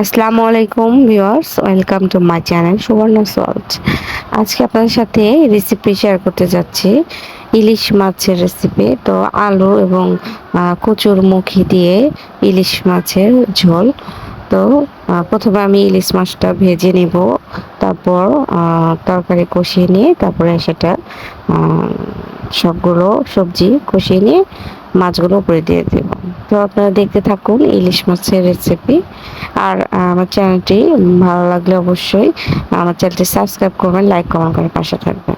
আসসালামু আলাইকুম viewers, welcome to my channel Subarna Salt. আজকে আপনাদের সাথে রেসিপি শেয়ার করতে যাচ্ছি, ইলিশ মাছের রেসিপি। তো আলু এবং কচুর মুখি দিয়ে ইলিশ মাছের ঝোল। তো প্রথমে আমি ইলিশ মাছটা ভেজে নেব, তারপর তরকারি কষিয়ে নিয়ে তারপরে সেটা সবগুলো সবজি কষিয়ে নিয়ে মাছগুলো উপরে দিয়ে দেব। তো আপনারা দেখতে থাকুন ইলিশ মাছের রেসিপি। আর আমার চ্যানেলটি ভালো লাগলে অবশ্যই আমার চ্যানেলটি সাবস্ক্রাইব করবেন, লাইক কমেন্ট করে পাশে থাকবেন।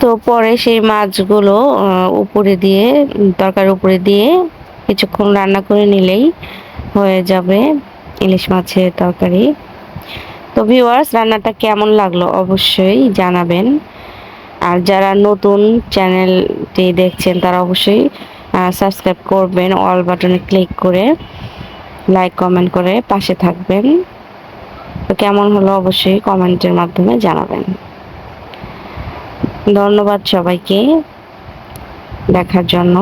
তো পরে সেই মাছগুলো উপরে দিয়ে তরকারির উপরে দিয়ে কিছুক্ষণ রান্না করে নিলেই হয়ে যাবে ইলিশ মাছের তরকারি। তো ভিউয়ার্স, রান্নাটা কেমন লাগলো অবশ্যই জানাবেন। আর যারা নতুন চ্যানেলটি দেখছেন তারা অবশ্যই সাবস্ক্রাইব করবেন, অল বাটনে ক্লিক করে লাইক কমেন্ট করে পাশে থাকবেন। তো কেমন হলো অবশ্যই কমেন্টের মাধ্যমে জানাবেন। ধন্যবাদ সবাইকে দেখার জন্য।